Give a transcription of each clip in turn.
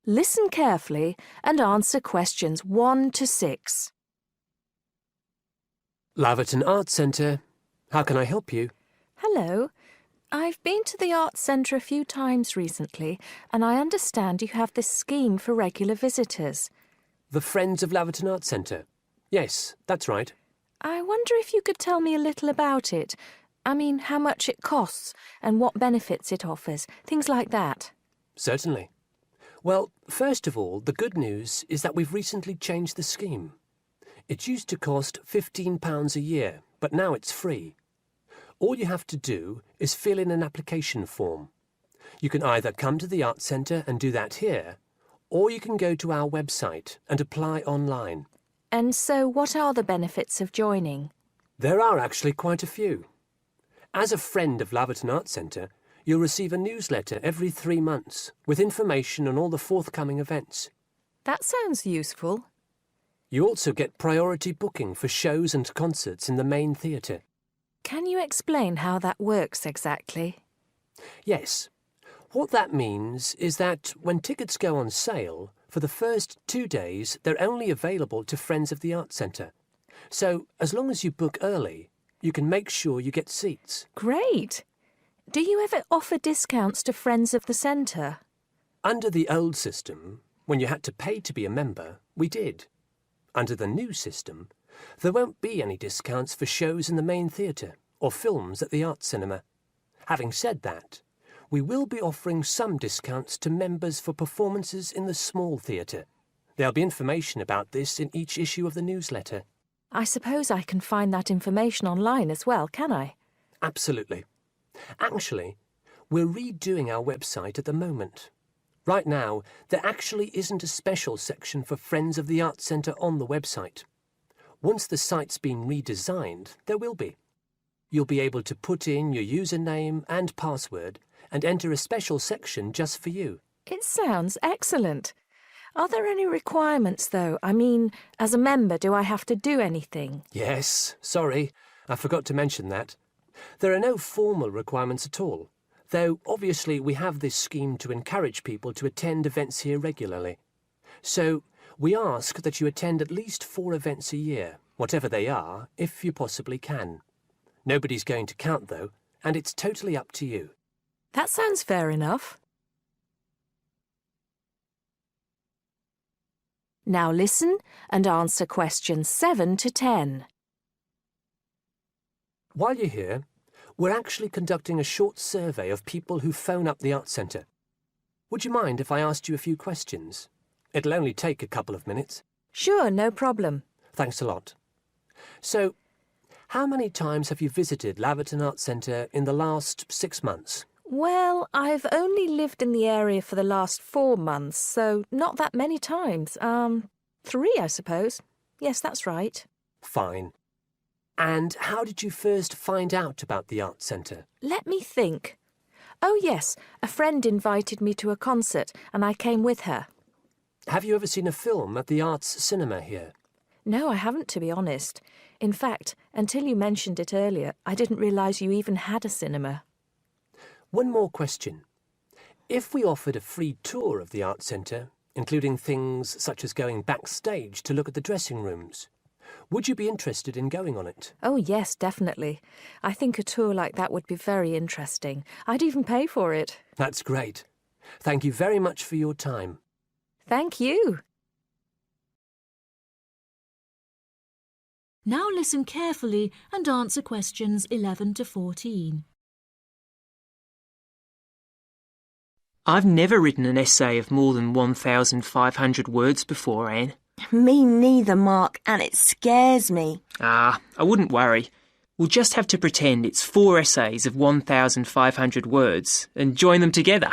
Listen carefully and answer questions 1 to 6. Laverton Arts Centre. How can I help you? Hello. I've been to the Arts Centre a few times recently, and I understand you have this scheme for regular visitors. The Friends of Laverton Arts Centre. Yes, that's right. I wonder if you could tell me a little about it. I mean, how much it costs and what benefits it offers, things like that. Certainly. Well, first of all, the good news is that we've recently changed the scheme. It used to cost £15 a year, but now it's free. All you have to do is fill in an application form. You can either come to the Arts Centre and do that here, or you can go to our website and apply online. And so what are the benefits of joining? There are actually quite a few. As a friend of Laverton Arts Centre, you'll receive a newsletter every 3 months with information on all the forthcoming events. That sounds useful. You also get priority booking for shows and concerts in the main theatre. Can you explain how that works exactly? Yes. What that means is that when tickets go on sale, for the first 2 days they're only available to Friends of the Arts Centre. So, as long as you book early, you can make sure you get seats. Great! Do you ever offer discounts to Friends of the Centre? Under the old system, when you had to pay to be a member, we did. Under the new system, there won't be any discounts for shows in the main theatre or films at the Arts Cinema. Having said that, we will be offering some discounts to members for performances in the small theatre. There'll be information about this in each issue of the newsletter. I suppose I can find that information online as well, can I? Absolutely. Actually, we're redoing our website at the moment. Right now, there actually isn't a special section for Friends of the Arts Centre on the website. Once the site's been redesigned, there will be. You'll be able to put in your username and password and enter a special section just for you. It sounds excellent. Are there any requirements, though? I mean, as a member, do I have to do anything? Yes, sorry, I forgot to mention that. There are no formal requirements at all, though obviously we have this scheme to encourage people to attend events here regularly. So we ask that you attend at least 4 events a year, whatever they are, if you possibly can. Nobody's going to count, though, and it's totally up to you. That sounds fair enough. Now listen and answer questions 7 to 10. While you're here, we're actually conducting a short survey of people who phone up the Arts Centre. Would you mind if I asked you a few questions? It'll only take a couple of minutes. Sure, no problem. Thanks a lot. So, how many times have you visited Laverton Arts Centre in the last 6 months? Well, I've only lived in the area for the last 4 months, so not that many times. 3, I suppose. Yes, that's right. Fine. And how did you first find out about the Arts Centre? Let me think. Oh, yes, a friend invited me to a concert, and I came with her. Have you ever seen a film at the Arts Cinema here? No, I haven't, to be honest. In fact, until you mentioned it earlier, I didn't realise you even had a cinema. One more question. If we offered a free tour of the Arts Centre, including things such as going backstage to look at the dressing rooms, would you be interested in going on it? Oh, yes, definitely. I think a tour like that would be very interesting. I'd even pay for it. That's great. Thank you very much for your time. Thank you. Now listen carefully and answer questions 11 to 14. I've never written an essay of more than 1,500 words before, Anne. Me neither, Mark, and it scares me. I wouldn't worry. We'll just have to pretend it's 4 essays of 1,500 words and join them together.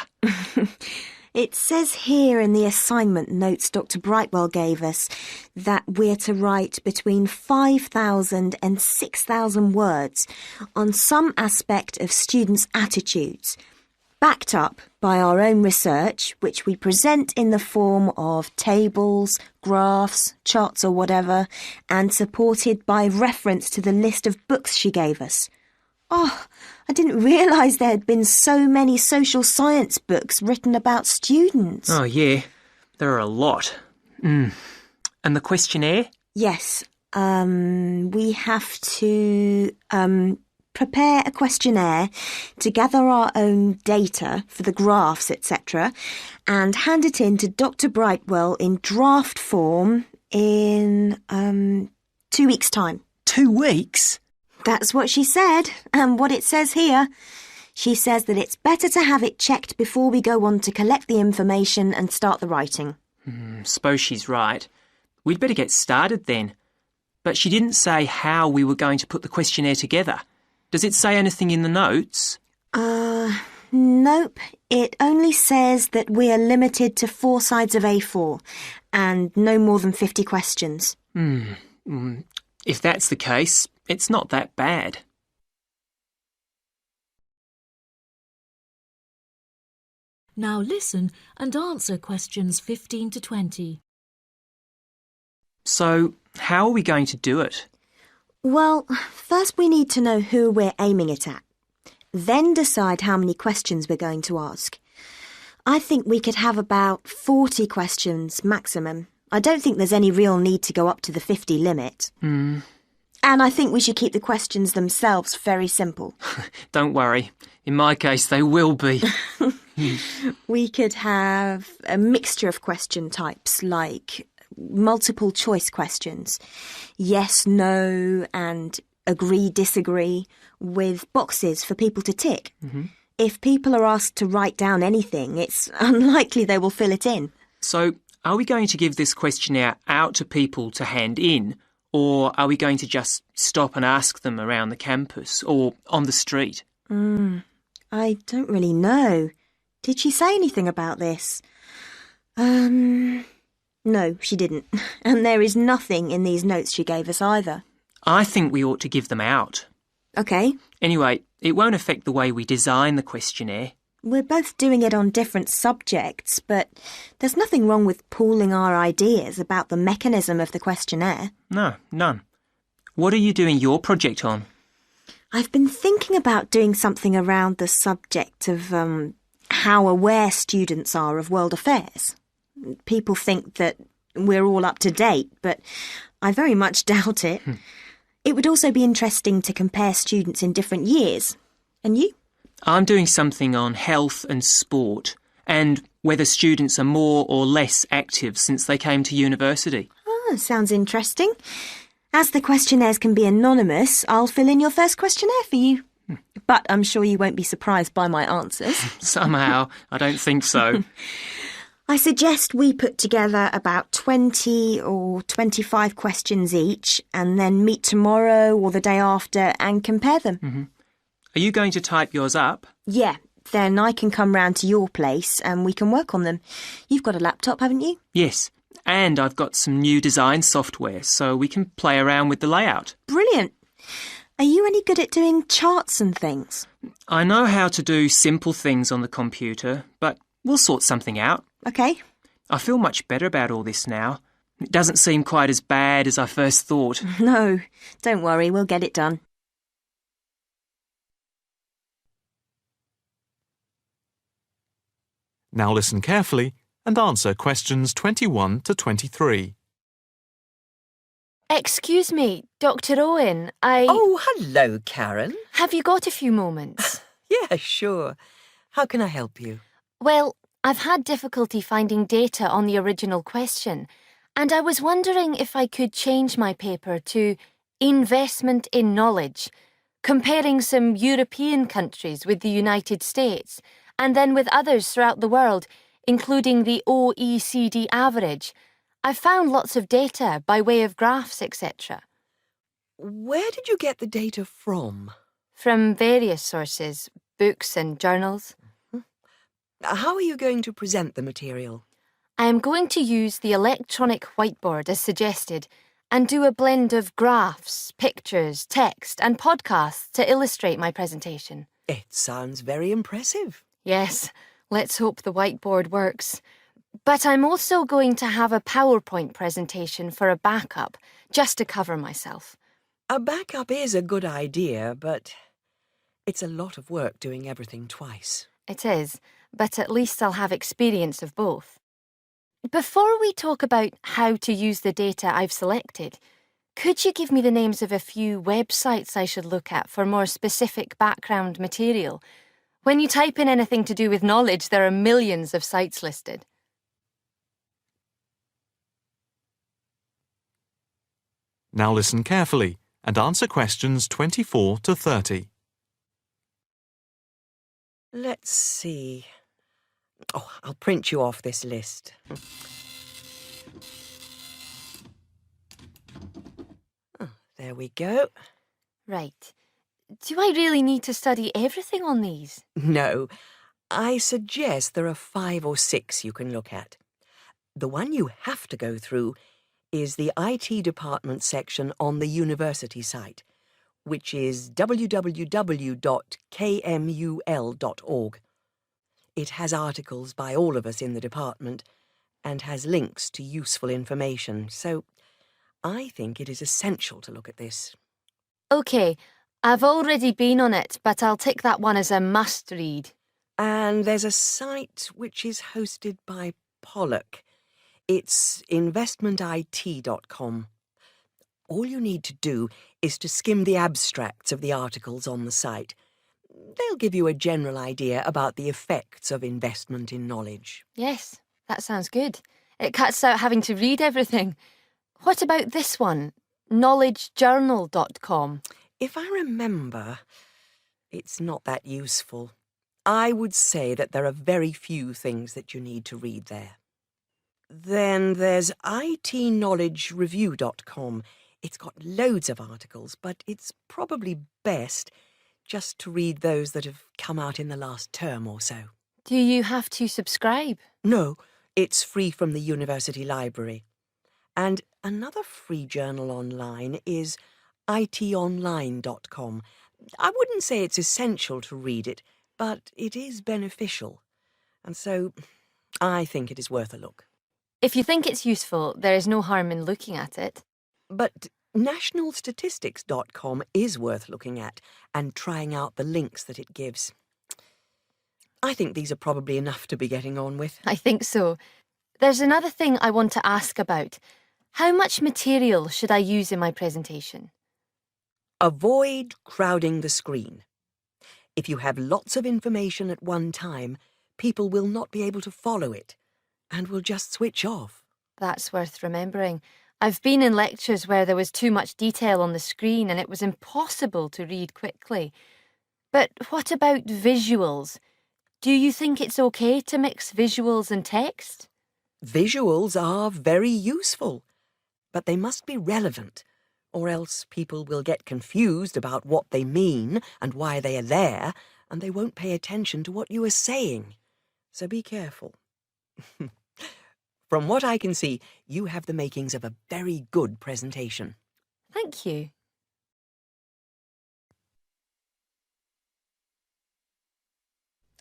It says here in the assignment notes Dr. Brightwell gave us that we're to write between 5,000 and 6,000 words on some aspect of students' attitudes, backed up by our own research, which we present in the form of tables, graphs, charts or whatever, and supported by reference to the list of books she gave us. Oh, I didn't realise there had been so many social science books written about students. Oh, yeah. There are a lot. And the questionnaire? Yes. We have to prepare a questionnaire to gather our own data for the graphs, etc., and hand it in to Dr. Brightwell in draft form in 2 weeks' time. 2 weeks? That's what she said, and what it says here. She says that it's better to have it checked before we go on to collect the information and start the writing. Suppose she's right. We'd better get started then. But she didn't say how we were going to put the questionnaire together. Does it say anything in the notes? Nope. It only says that we are limited to 4 sides of A4 and no more than 50 questions. If that's the case, it's not that bad. Now listen and answer questions 15 to 20. So, how are we going to do it? Well, first we need to know who we're aiming it at. Then decide how many questions we're going to ask. I think we could have about 40 questions maximum. I don't think there's any real need to go up to the 50 limit. And I think we should keep the questions themselves very simple. Don't worry. In my case, they will be. We could have a mixture of question types like multiple choice questions, yes, no, and agree, disagree, with boxes for people to tick. If people are asked to write down anything, it's unlikely they will fill it in. So, are we going to give this questionnaire out to people to hand in, or are we going to just stop and ask them around the campus or on the street? I don't really know. Did she say anything about this? No, she didn't. And there is nothing in these notes she gave us either. I think we ought to give them out. OK. Anyway, it won't affect the way we design the questionnaire. We're both doing it on different subjects, but there's nothing wrong with pooling our ideas about the mechanism of the questionnaire. No, none. What are you doing your project on? I've been thinking about doing something around the subject of how aware students are of world affairs. People think that we're all up to date, but I very much doubt it. It would also be interesting to compare students in different years. And you? I'm doing something on health and sport, and whether students are more or less active since they came to university. Sounds interesting. As the questionnaires can be anonymous, I'll fill in your first questionnaire for you. But I'm sure you won't be surprised by my answers. Somehow, I don't think so. I suggest we put together about 20 or 25 questions each and then meet tomorrow or the day after and compare them. Are you going to type yours up? Yeah, then I can come round to your place and we can work on them. You've got a laptop, haven't you? Yes, and I've got some new design software so we can play around with the layout. Brilliant. Are you any good at doing charts and things? I know how to do simple things on the computer, but we'll sort something out. OK. I feel much better about all this now. It doesn't seem quite as bad as I first thought. No, don't worry, we'll get it done. Now listen carefully and answer questions 21 to 23. Excuse me, Dr. Owen, Oh, hello, Karen. Have you got a few moments? Yeah, sure. How can I help you? Well, I've had difficulty finding data on the original question, and I was wondering if I could change my paper to Investment in Knowledge, comparing some European countries with the United States, and then with others throughout the world, including the OECD average. I found lots of data by way of graphs, etc. Where did you get the data from? From various sources, books and journals. How are you going to present the material? I am going to use the electronic whiteboard as suggested and do a blend of graphs, pictures, text and podcasts to illustrate my presentation. It sounds very impressive. Yes, let's hope the whiteboard works. But I'm also going to have a PowerPoint presentation for a backup, just to cover myself. A backup is a good idea, but it's a lot of work doing everything twice. It is, but at least I'll have experience of both. Before we talk about how to use the data I've selected, could you give me the names of a few websites I should look at for more specific background material? When you type in anything to do with knowledge, there are millions of sites listed. Now listen carefully and answer questions 24 to 30. Let's see. Oh, I'll print you off this list. Oh, there we go. Right. Do I really need to study everything on these? No, I suggest there are 5 or 6 you can look at. The one you have to go through is the IT department section on the university site, which is www.kmul.org. It has articles by all of us in the department and has links to useful information, so I think it is essential to look at this. OK, I've already been on it, but I'll tick that one as a must-read. And there's a site which is hosted by Pollock. It's investmentit.com. All you need to do is to skim the abstracts of the articles on the site. They'll give you a general idea about the effects of investment in knowledge. Yes, that sounds good. It cuts out having to read everything. What about this one? knowledgejournal.com. If I remember, it's not that useful. I would say that there are very few things that you need to read there. Then there's itknowledgereview.com. It's got loads of articles, but it's probably best just to read those that have come out in the last term or so. Do you have to subscribe? No, it's free from the university library. And another free journal online is itonline.com. I wouldn't say it's essential to read it, but it is beneficial. And so I think it is worth a look. If you think it's useful, there is no harm in looking at it. But nationalstatistics.com is worth looking at and trying out the links that it gives. I think these are probably enough to be getting on with. I think so. There's another thing I want to ask about. How much material should I use in my presentation? Avoid crowding the screen. If you have lots of information at one time, people will not be able to follow it and will just switch off. That's worth remembering. I've been in lectures where there was too much detail on the screen and it was impossible to read quickly. But what about visuals? Do you think it's okay to mix visuals and text? Visuals are very useful, but they must be relevant, or else people will get confused about what they mean and why they are there, and they won't pay attention to what you are saying. So be careful. From what I can see, you have the makings of a very good presentation. Thank you.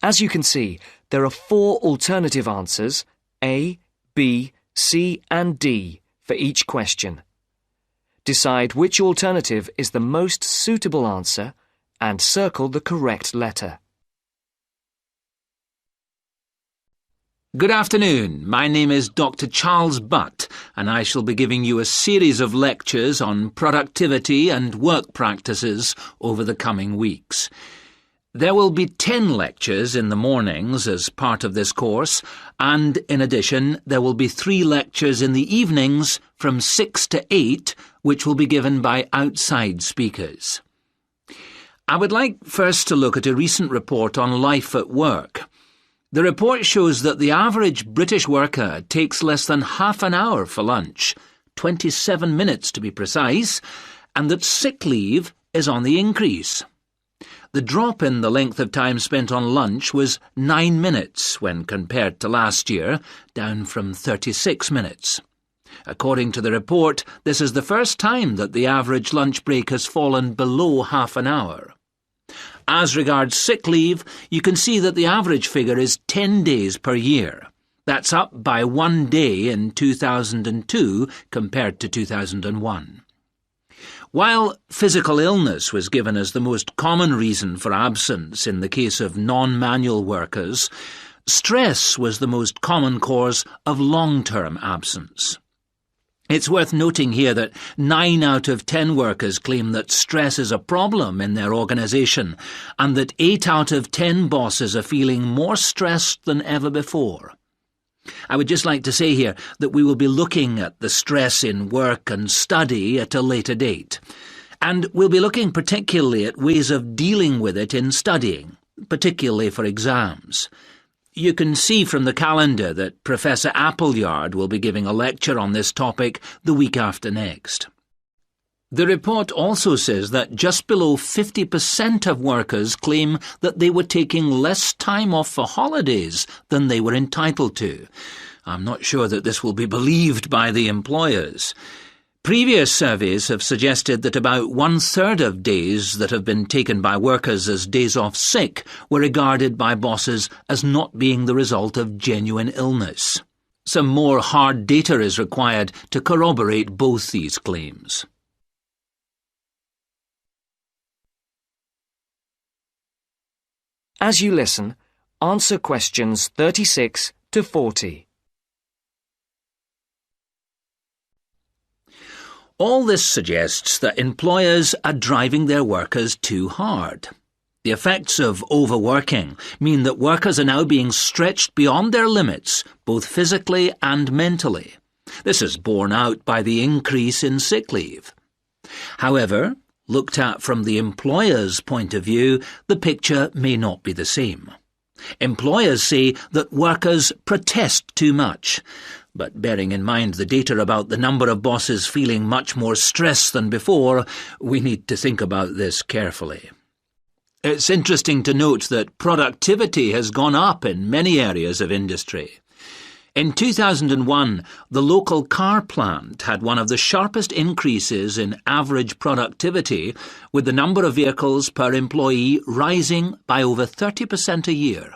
As you can see, there are 4 alternative answers, A, B, C and D, for each question. Decide which alternative is the most suitable answer and circle the correct letter. Good afternoon. My name is Dr. Charles Butt, and I shall be giving you a series of lectures on productivity and work practices over the coming weeks. There will be 10 lectures in the mornings as part of this course, and in addition there will be 3 lectures in the evenings from 6 to 8, which will be given by outside speakers. I would like first to look at a recent report on life at work. The report shows that the average British worker takes less than half an hour for lunch, 27 minutes to be precise, and that sick leave is on the increase. The drop in the length of time spent on lunch was 9 minutes when compared to last year, down from 36 minutes. According to the report, this is the first time that the average lunch break has fallen below half an hour. As regards sick leave, you can see that the average figure is 10 days per year. That's up by 1 day in 2002 compared to 2001. While physical illness was given as the most common reason for absence in the case of non-manual workers, stress was the most common cause of long-term absence. It's worth noting here that 9 out of 10 workers claim that stress is a problem in their organisation, and that 8 out of 10 bosses are feeling more stressed than ever before. I would just like to say here that we will be looking at the stress in work and study at a later date, and we'll be looking particularly at ways of dealing with it in studying, particularly for exams. You can see from the calendar that Professor Appleyard will be giving a lecture on this topic the week after next. The report also says that just below 50% of workers claim that they were taking less time off for holidays than they were entitled to. I'm not sure that this will be believed by the employers. Previous surveys have suggested that about 1/3 of days that have been taken by workers as days off sick were regarded by bosses as not being the result of genuine illness. Some more hard data is required to corroborate both these claims. As you listen, answer questions 36 to 40. All this suggests that employers are driving their workers too hard. The effects of overworking mean that workers are now being stretched beyond their limits, both physically and mentally. This is borne out by the increase in sick leave. However, looked at from the employer's point of view, the picture may not be the same. Employers say that workers protest too much, but bearing in mind the data about the number of bosses feeling much more stress than before, we need to think about this carefully. It's interesting to note that productivity has gone up in many areas of industry. In 2001, the local car plant had one of the sharpest increases in average productivity, with the number of vehicles per employee rising by over 30% a year.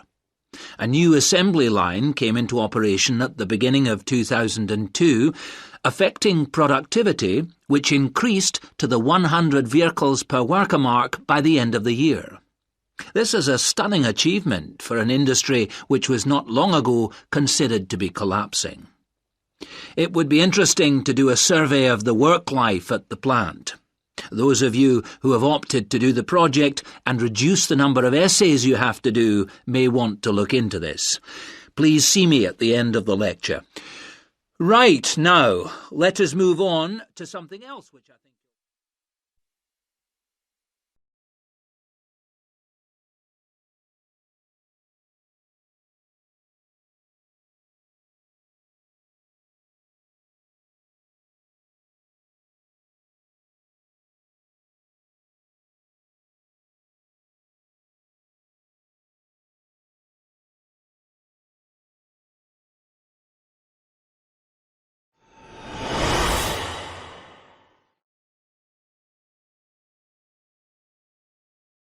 A new assembly line came into operation at the beginning of 2002, affecting productivity, which increased to the 100 vehicles per worker mark by the end of the year. This is a stunning achievement for an industry which was not long ago considered to be collapsing. It would be interesting to do a survey of the work life at the plant. Those of you who have opted to do the project and reduce the number of essays you have to do may want to look into this. Please see me at the end of the lecture. Right, now, let us move on to something else which I think